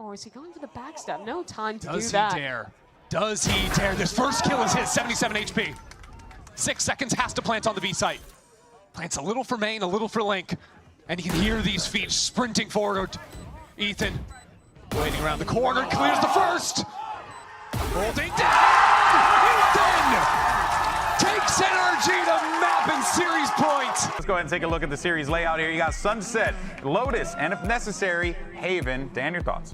Or is he going for the backstab? No time to do that. Does he dare? Does he dare? This first kill is his, 77 HP. 6 seconds, has to plant on the B site. Plants a little for main, a little for Link. And you can hear these feet sprinting forward. Ethan, waiting around the corner, clears the first. Holding down! Ethan takes NRG to map and series points. Let's go ahead and take a look at the series layout here. You got Sunset, Lotus, and if necessary, Haven. Dan, your thoughts?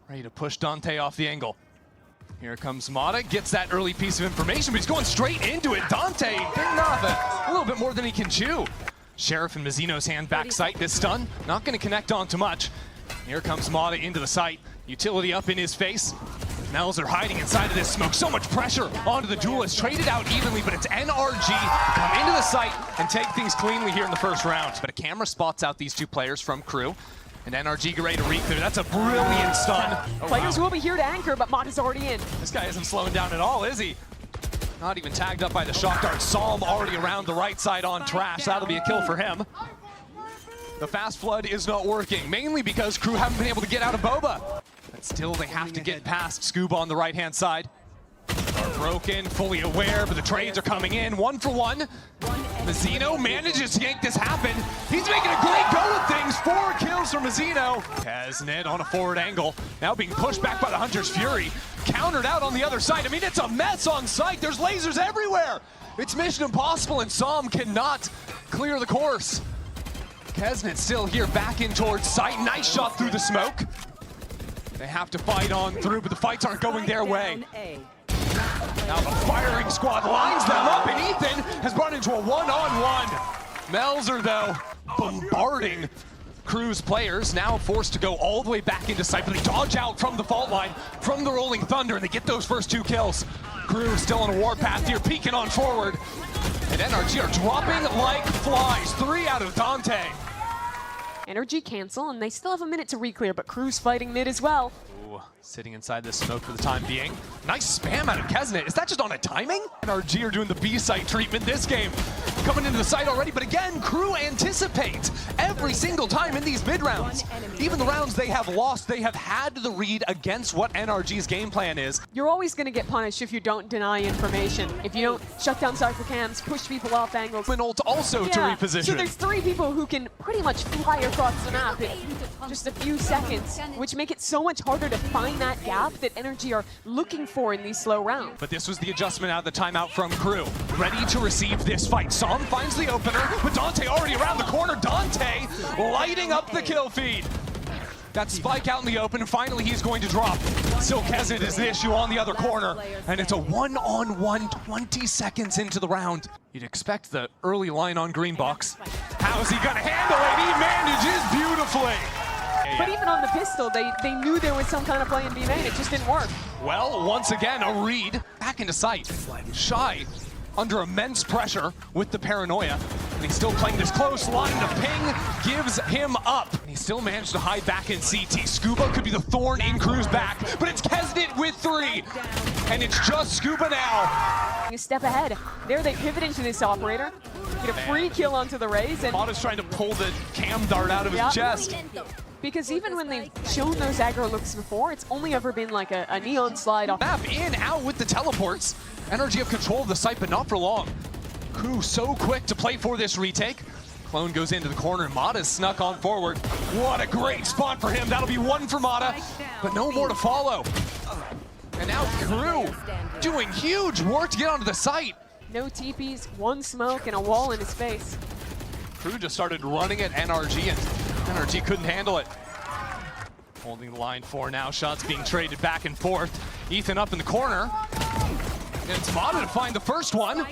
Ready to push Dante off the angle. Here comes Mata, gets that early piece of information, but he's going straight into it. Dante, big nothing, a little bit more than he can chew. Sheriff and Mazzino's hand back sight. This stun, not going to connect on too much. Here comes Mata into the site. Utility up in his face. Mel's are hiding inside of this smoke. So much pressure onto the duelist. Traded out evenly, but it's NRG come into the site and take things cleanly here in the first round. But a camera spots out these two players from KRU. And NRG get ready to re-clear. That's a brilliant stun. Players will be here to anchor, but Mata's already in. This guy isn't slowing down at all, is he? Not even tagged up by the shock dart. Psalm already around the right side on Trash. That'll be a kill for him. The fast flood is not working, mainly because KRU haven't been able to get out of Boba. But still, they have to get past Scuba on the right-hand side. Broken, fully aware, but the trades are coming in. 1 for 1. Mazzino manages to make this happen. He's making a great go of things. 4 kills for Mazzino. Kasnet on a forward angle. Now being pushed back by the Hunter's Fury. Countered out on the other side. I mean, it's a mess on site. There's lasers everywhere. It's mission impossible, and Psalm cannot clear the course. Kasnet still here, back in towards site. Nice shot through the smoke. They have to fight on through, but the fights aren't going their way. Now the firing squad lines them up, and Ethan has run into a one-on-one. Melzer, though, bombarding KRU's players, now forced to go all the way back into sight, but they dodge out from the fault line, from the Rolling Thunder, and they get those first 2 kills. KRU still on a warpath here, peeking on forward. And NRG are dropping like flies. 3 out of Dante. NRG cancel, and they still have a minute to re-clear, but KRU's fighting mid as well. Ooh, sitting inside this smoke for the time being. Nice spam out of Kasnet. Is that just on a timing? NRG are doing the B site treatment this game. Coming into the site already, but again, KRU anticipate every single time in these mid rounds. Even the rounds they have lost, they have had the read against what NRG's game plan is. You're always going to get punished if you don't deny information. If you don't shut down cypher cams, push people off angles. Ult also to reposition. So there's 3 people who can pretty much fly across the map in just a few seconds, which make it so much harder to find that gap that NRG are looking for in these slow rounds. But this was the adjustment out of the timeout from KRU. Ready to receive this fight. Psalm finds the opener, but Dante already around the corner. Dante lighting up the kill feed. That spike out in the open, and finally he's going to drop. Still Kasnet is the issue on the other corner, and it's a one-on-one 20 seconds into the round. You'd expect the early line on green box. How's he gonna handle it? He manages beautifully. But even on the pistol, they knew there was some kind of play in B main. It just didn't work. Well, once again, a read back into sight. Shy under immense pressure with the paranoia, and he's still playing this close line. The ping gives him up. And he still managed to hide back in CT. Scuba could be the thorn in KRU's back, but it's Kasnet with 3, and it's just Scuba now. A step ahead. There they pivot into this operator, get a free kill onto the Raze, and Mata's trying to pull the cam dart out of his chest. Because even when they've shown those aggro looks before, it's only ever been like a neon slide off. Map in, out with the teleports. NRG have control of the site, but not for long. KRU so quick to play for this retake. Clone goes into the corner, and Mata's snuck on forward. What a great spot for him. That'll be 1 for Mata, but no more to follow. And now KRU doing huge work to get onto the site. No TPs, 1 smoke, and a wall in his face. KRU just started running at NRG, and NRG couldn't handle it. Holding the line for now, shots being traded back and forth. Ethan up in the corner. And it's Mata to find the first one.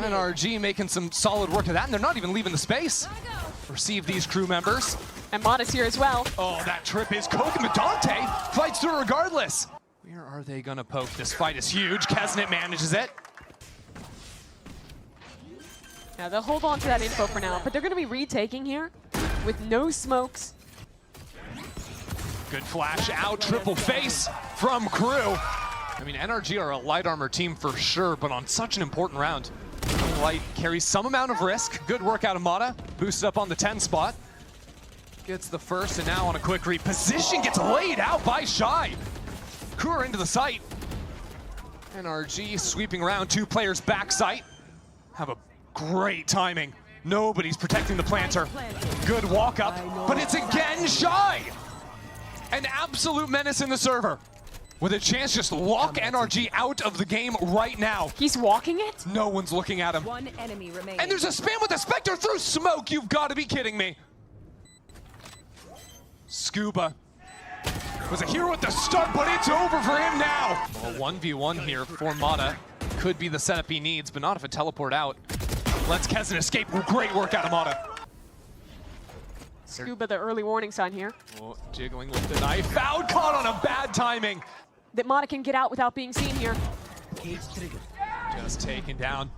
NRG making some solid work of that, and they're not even leaving the space. Receive these KRU members. And Mata's here as well. Oh, that trip is cooking, but Dante fights through regardless. Where are they gonna poke? This fight is huge. Kasnet manages it. Yeah, they'll hold on to that info for now, but they're gonna be retaking here with no smokes. Good flash out, triple face from KRU. I mean, NRG are a light armor team for sure, but on such an important round, Light carries some amount of risk. Good work out of Mata. Boosted up on the 10 spot. Gets the first, and now on a quick reposition, gets laid out by Shy. Crew are into the site. NRG sweeping around 2 players back site. Have a great timing. Nobody's protecting the planter. Good walk up, but it's again Shy. An absolute menace in the server. With a chance just lock NRG out of the game right now. He's walking it? No one's looking at him. One enemy remaining. And there's a spam with the Spectre through smoke. You've got to be kidding me. Scuba was a hero at the start, but it's over for him now. A 1v1 here for Mata. Could be the setup he needs, but not if it teleport out. Lets Kezen escape. Great work out of Mata. Scuba, the early warning sign here. Oh, jiggling with the knife. Foul caught on a bad timing. That Mata can get out without being seen here. Just taken down.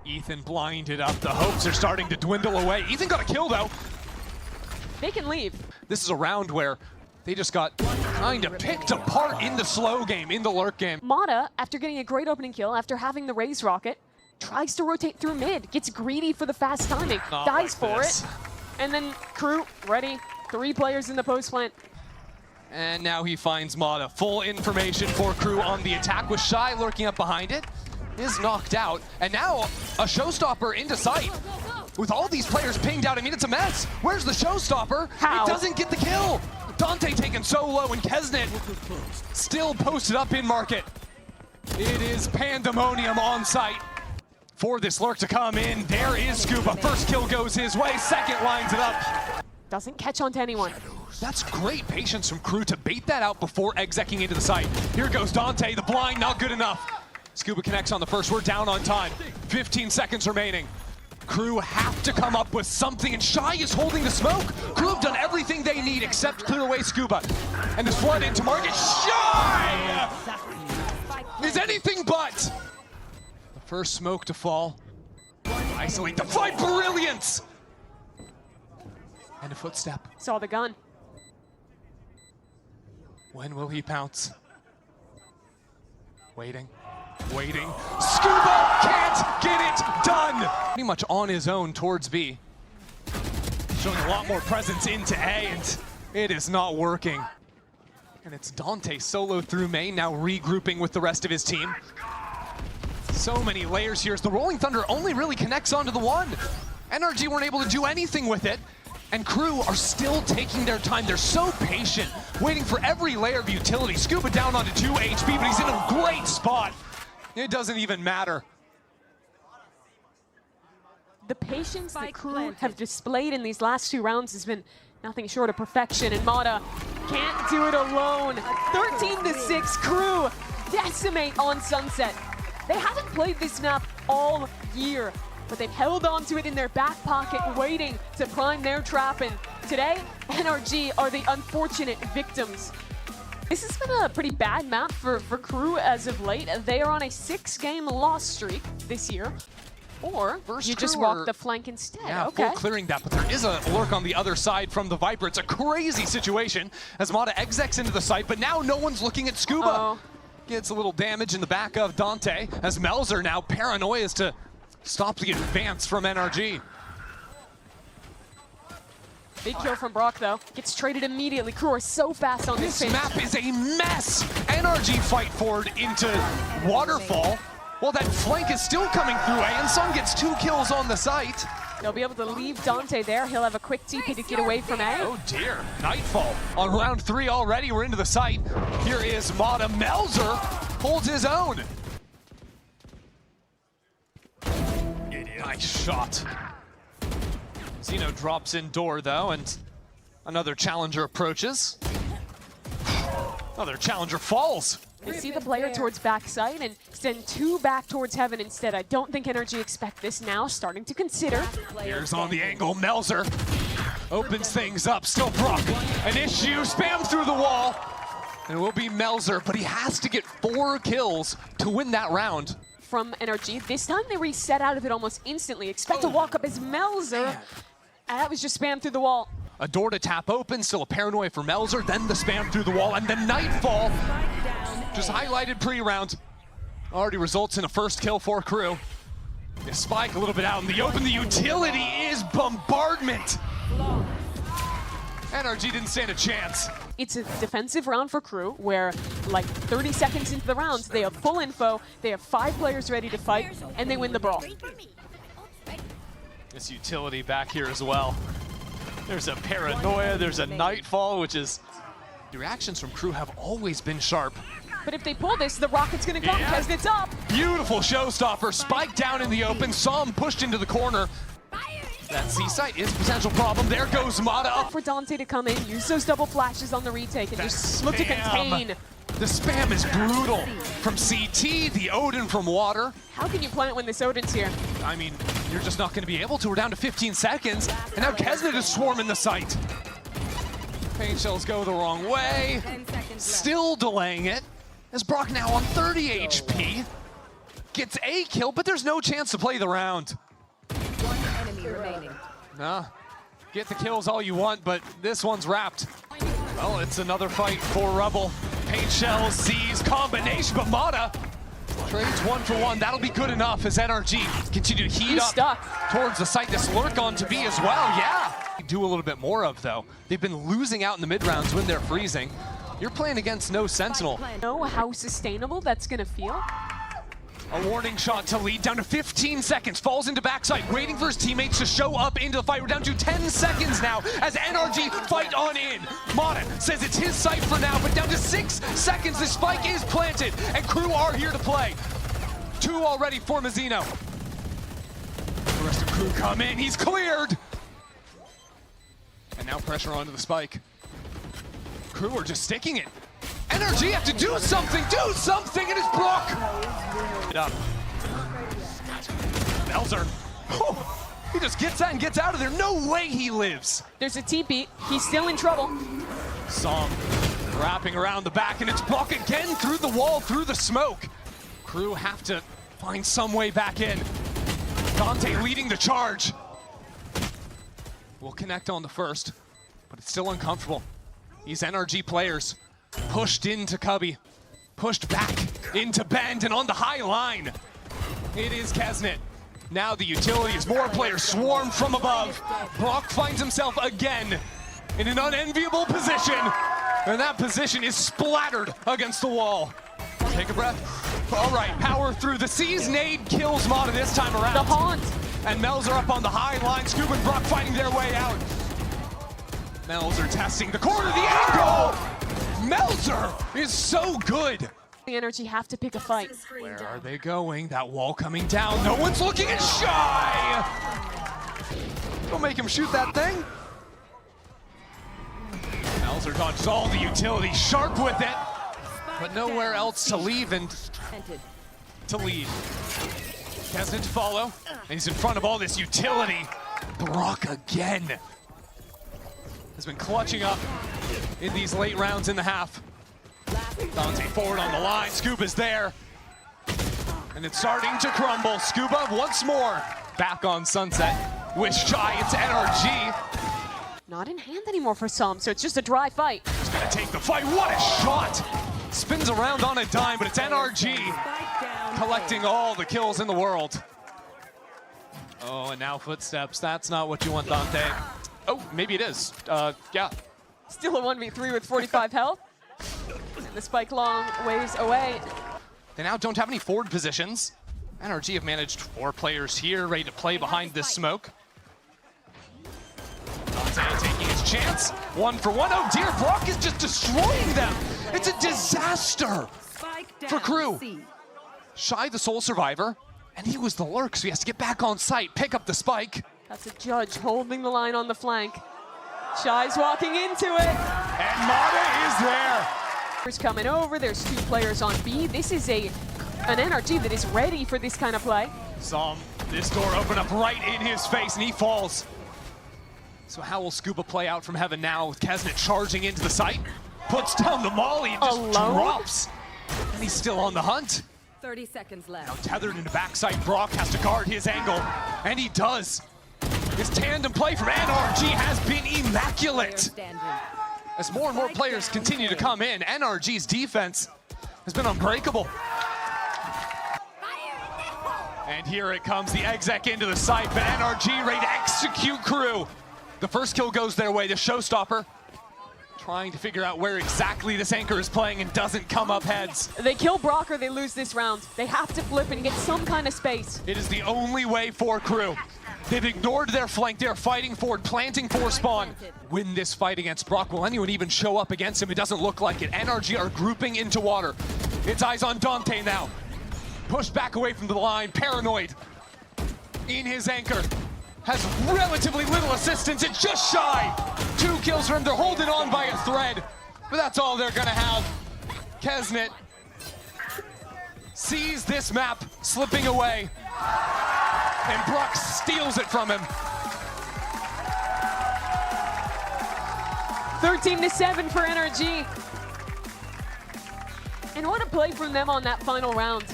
Ethan blinded up. The hopes are starting to dwindle away. Ethan got a kill though. They can leave. This is a round where they just got kind of picked apart in the slow game, in the lurk game. Mata, after getting a great opening kill, after having the raise rocket, tries to rotate through mid, gets greedy for the fast timing, dies for it, and then Crew ready. 3 players in the post plant. And now he finds Mata. Full information for Crew on the attack with Shy lurking up behind it. Is knocked out, and now a showstopper into sight. With all these players pinged out, I mean, it's a mess. Where's the showstopper? How? It doesn't get the kill. Dante taken so low, and Kezen still posted up in market. It is pandemonium on site for this lurk to come in. There is Scuba. First kill goes his way. Second lines it up. Doesn't catch on to anyone. That's great patience from Crew to bait that out before execing into the site. Here goes Dante. The blind, not good enough. Scuba connects on the first. We're down on time. 15 seconds remaining. Crew have to come up with something, and Shy is holding the smoke. Crew have done everything they need except clear away Scuba. And this flood into market. Shy is anything but. The first smoke to fall. Isolate the fight. Brilliance. And a footstep. Saw the gun. When will he pounce? Waiting. Waiting. Scuba can't get it done! Pretty much on his own towards B. Showing a lot more presence into A, and it is not working. And it's Dante solo through main, now regrouping with the rest of his team. So many layers here as the Rolling Thunder only really connects onto the one. NRG weren't able to do anything with it, and Crew are still taking their time. They're so patient, waiting for every layer of utility. Scuba down onto 2 HP, but he's in a great spot. It doesn't even matter. The patience the Crew have displayed in these last 2 rounds has been nothing short of perfection, and Mata can't do it alone. 13-6, Crew decimate on Sunset. They haven't played this map all year, but they've held on to it in their back pocket, waiting to prime their trap, and today, NRG are the unfortunate victims. This has been a pretty bad map for Crew as of late. They are on a 6-game loss streak this year. Or First you just Crew walk are- the flank instead. Yeah, Okay. full clearing that, but there is a lurk on the other side from the Viper. It's a crazy situation as Mata execs into the site, but now no one's looking at Scuba. Uh-oh. Gets a little damage in the back of Dante as Melzer now paranoias to stop the advance from NRG. Big kill from Brock, though. Gets traded immediately. Crew are so fast on this This page. map is a mess. NRG fight forward into Waterfall. Well, that flank is still coming through. Anson gets 2 kills on the site. They'll be able to leave Dante there. He'll have a quick TP to get away from A. Oh dear, Nightfall on round 3 already. We're into the site. Here is Mata. Melzer holds his own. Nice shot. Zeno drops in door though, and another challenger approaches. Another challenger falls. They see the player towards backside and send 2 back towards heaven instead. I don't think NRG expect this now, starting to consider. Here's on the angle, Melzer opens things up. Still Brock, an issue, spam through the wall. And it will be Melzer, but he has to get 4 kills to win that round. From NRG. This time they reset out of it almost instantly. Expect to walk up as Melzer. And that was just spam through the wall. A door to tap open, still a paranoia for Melzer, then the spam through the wall, and then Nightfall, just highlighted pre-round. Already results in a first kill for Crew. The spike a little bit out in the open. The utility is bombardment. NRG didn't stand a chance. It's a defensive round for Crew, where like 30 seconds into the rounds, they have full info, they have 5 players ready to fight, and they win the brawl. This utility back here as well. There's a paranoia, there's a nightfall, which is... The reactions from Crew have always been sharp. But if they pull this, the rocket's gonna come, because it's up. Beautiful showstopper, spike down in the open, saw him pushed into the corner. That C-site is a potential problem. There goes Mata up. For Dante to come in, use those double flashes on the retake, and just look to contain. The spam is brutal. From CT, the Odin from water. How can you plant when this Odin's here? I mean, you're just not going to be able to. We're down to 15 seconds, and now Kesnet is swarming the site. Pain shells go the wrong way. Still delaying it. As Brock now on 30 HP. Gets a kill, but there's no chance to play the round. Get the kills all you want, but this one's wrapped. Well, it's another fight for Rebel. Paint shells, Z's, combination, but Mata trades 1 for 1. That'll be good enough as NRG continue to heat up towards the site. This lurk on to be as well, yeah. Do a little bit more of, though. They've been losing out in the mid-rounds when they're freezing. You're playing against no Sentinel. Know how sustainable that's gonna feel? A warning shot to lead, down to 15 seconds, falls into backside, waiting for his teammates to show up into the fight. We're down to 10 seconds now as NRG fight on in. Mata says it's his site for now, but down to 6 seconds, the spike is planted, and Crew are here to play. 2 already for Mazzino. The rest of Crew come in, he's cleared! And now pressure onto the spike. Crew are just sticking it. NRG have to do something, and it's Brock! Up. Melzer. He just gets out and gets out of there. No way he lives. There's a TP. He's still in trouble. Som wrapping around the back, and it's Brock again through the wall, through the smoke. Crew have to find some way back in. Dante leading the charge. Will connect on the first, but it's still uncomfortable. These NRG players pushed into Cubby. Pushed back into Bend and on the high line. It is Kesnet. Now the utility is more players swarm from above. Brock finds himself again in an unenviable position. And that position is splattered against the wall. Take a breath. All right, power through. The C's nade kills Mata this time around. The haunt. And Melzer up on the high line. Scoob and Brock fighting their way out. Melzer testing the corner, the angle! Melzer is so good. The NRG have to pick a fight. Where are they going? That wall coming down. No one's looking at Shy! Don't make him shoot that thing. Melzer dodges all the utility, sharp with it, but nowhere else to leave and to lead. Kesnet to follow, and he's in front of all this utility. Brock again has been clutching up in these late rounds in the half. Dante forward on the line, Scuba's there. And it's starting to crumble. Scuba once more back on Sunset with Shy. It's NRG. Not in hand anymore for some, so it's just a dry fight. He's gonna take the fight, what a shot! Spins around on a dime, but it's NRG collecting all the kills in the world. Oh, and now footsteps, that's not what you want, Dante. Oh, maybe it is, yeah. Still a 1v3 with 45 health. And the spike long ways away. They now don't have any forward positions. NRG have managed 4 players here, ready to play behind this smoke. Dante taking his chance. 1 for 1. Oh dear, Brock is just destroying them. It's a disaster for Crew. Shy the sole survivor, and he was the lurk, so he has to get back on site, pick up the spike. That's a Judge holding the line on the flank. Shy's walking into it. And Mata is there. There's coming over, there's 2 players on B. This is an NRG that is ready for this kind of play. Saw this door open up right in his face, and he falls. So how will Scuba play out from heaven now with Kesnet charging into the site? Puts down the molly and just drops. And he's still on the hunt. 30 seconds left. Now tethered into backside, Brock has to guard his angle, and he does. His tandem play from NRG has been immaculate. As more and more players continue to come in, NRG's defense has been unbreakable. And here it comes, the exec into the site, but NRG ready to execute crew. The first kill goes their way, the showstopper. Trying to figure out where exactly this anchor is playing and doesn't come up heads. They kill Brock or they lose this round. They have to flip and get some kind of space. It is the only way for crew. They've ignored their flank, they're fighting forward, planting for spawn. Win this fight against Brock. Will anyone even show up against him? It doesn't look like it. NRG are grouping into water. It's eyes on Dante now. Pushed back away from the line, paranoid. In his anchor. Has relatively little assistance, it's just shy. 2 kills for him, they're holding on by a thread. But that's all they're gonna have. Kesnet sees this map slipping away. And Brock steals it from him. 13-7 for NRG. And what a play from them on that final round.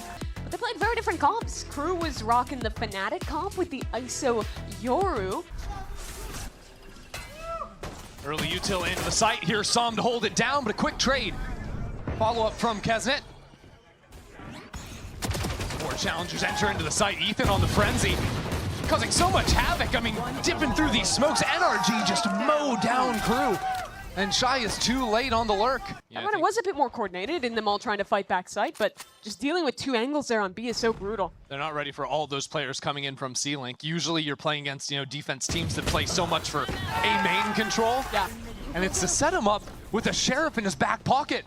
But they played very different comps. Crew was rocking the Fnatic comp with the ISO Yoru. Early util into the site. Here's Som to hold it down, but a quick trade. Follow-up from Kesnet. 4 challengers enter into the site. Ethan on the frenzy, causing so much havoc. I mean, dipping through these smokes. NRG just mow down crew. And Shy is too late on the lurk. Yeah, I mean, it was a bit more coordinated in them all trying to fight back site, but just dealing with 2 angles there on B is so brutal. They're not ready for all those players coming in from C-Link. Usually you're playing against, defense teams that play so much for A main control. Yeah. And it's to set him up with a Sheriff in his back pocket.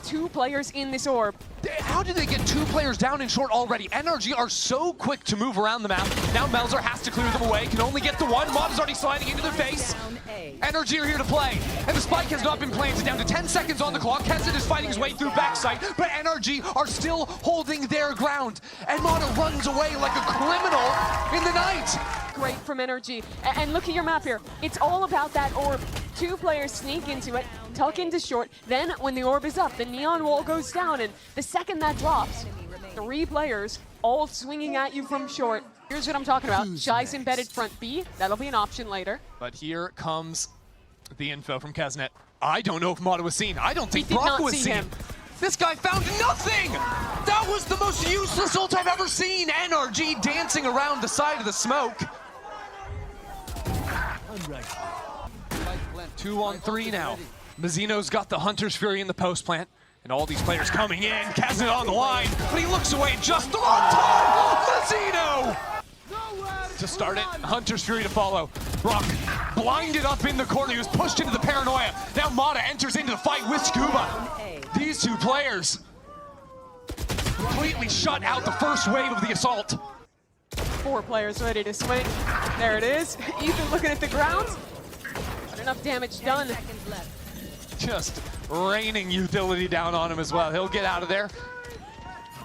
2 players in this orb. How did they get 2 players down in short already? NRG are so quick to move around the map. Now Melzer has to clear them away, can only get the 1. Mod is already sliding into their face. NRG are here to play, and the spike has not been planted. Down to 10 seconds on the clock. Kesnet is fighting his way through backside, but NRG are still holding their ground. And Mono runs away like a criminal in the night. Great from NRG. And look at your map here. It's all about that orb. 2 players sneak into it, tuck into short, then when the orb is up, the neon wall goes down, and the second that drops, 3 players all swinging at you from short. Here's what I'm talking about. Shy's embedded front B. That'll be an option later. But here comes the info from Kesnet. I don't know if Mata was seen. I don't think Brock was seen. Him. This guy found nothing! That was the most useless ult I've ever seen! NRG dancing around the side of the smoke. 2 on 3 now. Mazzino's got the Hunter's Fury in the post plant. And all these players coming in. Kesnet on the line, but he looks away just the wrong time! Mazzino! To start it, Hunter's Fury to follow. Brock blinded up in the corner. He was pushed into the paranoia. Now Mata enters into the fight with Scuba. These 2 players completely shut out the first wave of the assault. 4 players ready to swing. There it is. Ethan looking at the ground. Not enough damage done. Just raining utility down on him as well. He'll get out of there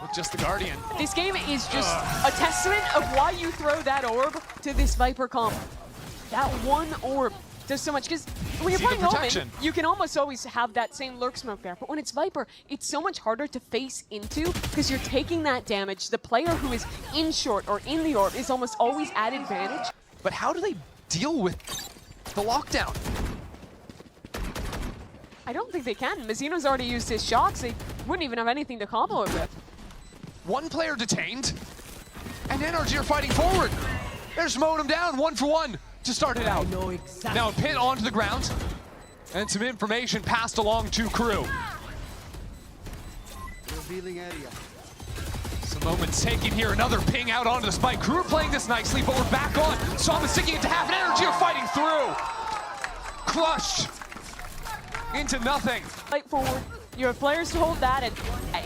with just the Guardian. This game is just a testament of why you throw that orb to this Viper comp. That 1 orb does so much, because when you're playing Omen, you can almost always have that same lurk smoke there. But when it's Viper, it's so much harder to face into because you're taking that damage. The player who is in short or in the orb is almost always at advantage. But how do they deal with the lockdown? I don't think they can. Mazzino's already used his shocks. They wouldn't even have anything to combo it with. 1 player detained, and NRG are fighting forward. They're just mowing him down 1 for 1 to start it out. Now a pin onto the ground, and some information passed along to crew. Some moments taken here, another ping out onto the spike. Crew are playing this nicely, but we're back on. Som is sticking it to half, and NRG are fighting through. Crushed into nothing. Fight forward. You have players to hold that, and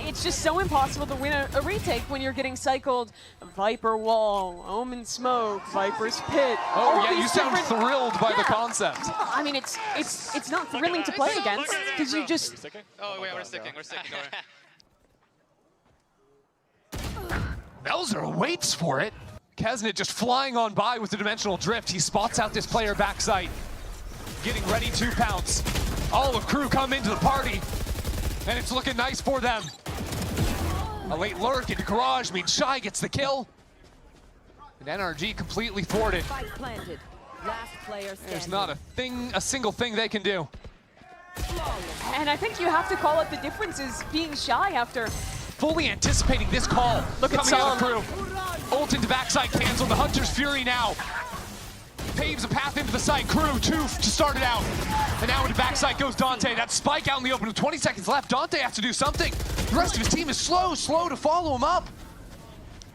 it's just so impossible to win a retake when you're getting cycled. Viper wall, Omen smoke, Viper's pit. Oh yeah, you sound thrilled by the concept. I mean, it's not thrilling to play against because you just. Oh wait, we're sticking. Melzer waits for it. Kesnet just flying on by with the dimensional drift. He spots out this player backside, getting ready to pounce. All of crew come into the party, and it's looking nice for them. A late lurk into garage means Shy gets the kill. And NRG completely thwarted. There's not a single thing they can do. And I think you have to call out the differences being Shy after fully anticipating this call. Look at coming out of Sam. Crew. Ult into backside cancel. The Hunter's Fury now paves a path into the site. Crew, 2 to start it out. And now into backside goes Dante. That spike out in the open with 20 seconds left. Dante has to do something. The rest of his team is slow to follow him up.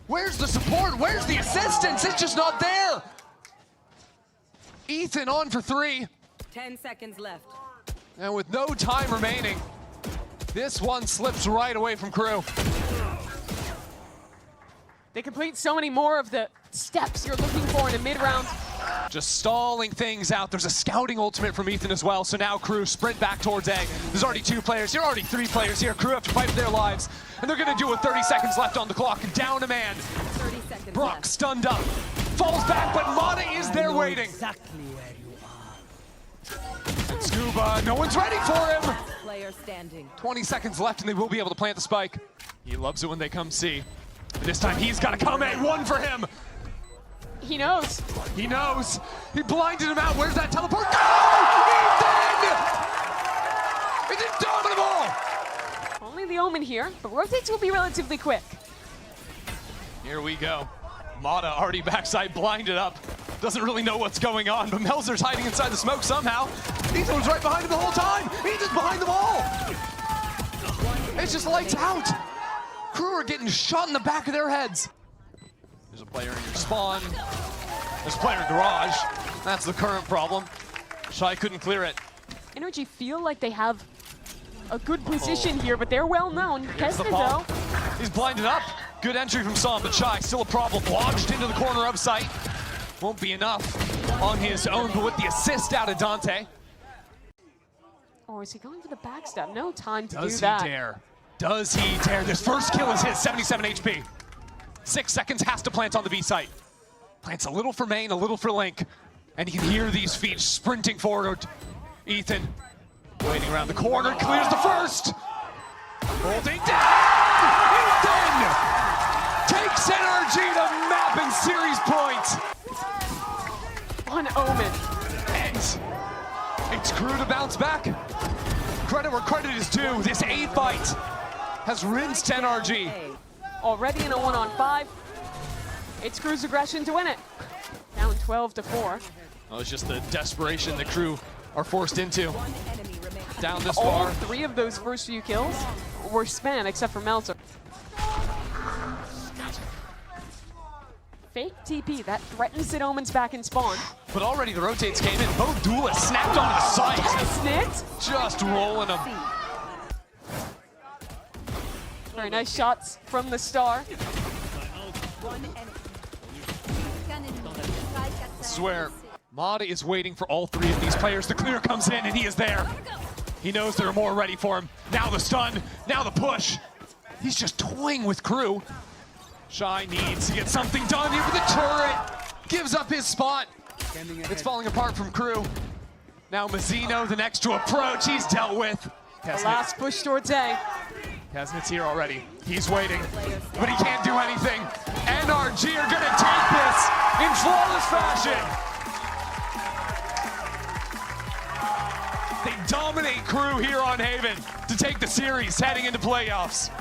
Where's the support? Where's the assistance? It's just not there. Ethan on for 3. 10 seconds left. And with no time remaining, this one slips right away from Crew. They complete so many more of the steps you're looking for in a mid-round. Just stalling things out. There's a scouting ultimate from Ethan as well. So now Crew sprint back towards A. There's already 2 players. There are already 3 players here. Crew have to fight for their lives. And they're going to do it with 30 seconds left on the clock. Down a man. 30 seconds Brock left. stunned up. Falls back, but Mata is there waiting. Exactly where you are. And Scuba, no one's ready for him. Player standing. 20 seconds left and they will be able to plant the spike. He loves it when they come C. And this time he's got to come A. 1 for him. He knows. He knows. He blinded him out. Where's that teleport? Go! Ethan! It's indomitable! Only the Omen here, but rotates will be relatively quick. Here we go. Mata already backside blinded up. Doesn't really know what's going on, but Melzer's hiding inside the smoke somehow. Ethan was right behind him the whole time. Ethan's behind them all. It's just lights out. Crew are getting shot in the back of their heads. There's a player in your spawn. There's a player in garage. That's the current problem. Shai couldn't clear it. NRG feel like they have a good position here, but they're well known. Here's the Kesna ball. though. He's blinded up. Good entry from Sam, but Shai still a problem. Launched into the corner of sight. Won't be enough on his own, but with the assist out of Dante. Or is he going for the backstab? No time to Does do that. he dare? Does he dare? This first kill is his, 77 HP. 6 seconds, has to plant on the B site. Plants a little for main, a little for Link. And you can hear these feet sprinting forward. Ethan, waiting around the corner, clears the first. Holding down! Ethan takes NRG to map and series points. On Omen. And it's Crew to bounce back. Credit where credit is due. This A fight has rinsed NRG. Already in a 1-on-5. It's Crew's aggression to win it. Down 12-4. Well, it's just the desperation the Crew are forced into. One enemy remains. Down this All far. 3 of those first few kills were spam, except for Meltzer. Fake TP, that threatens that Omen's back in spawn. But already the rotates came in. Both duelists snapped onto the site. Snit. Just rolling them. Very nice shots from the star. One enemy. Swear, Mata is waiting for all 3 of these players. The clear comes in and he is there. He knows there are more ready for him. Now the stun, now the push. He's just toying with Crew. Shai needs to get something done here with the turret. Gives up his spot. It's falling apart from Crew. Now Mazzino, the next to approach, he's dealt with. The last push towards A. Kesnit's here already. He's waiting, but he can't do anything. NRG are gonna take this in flawless fashion. They dominate Crew here on Haven to take the series heading into playoffs.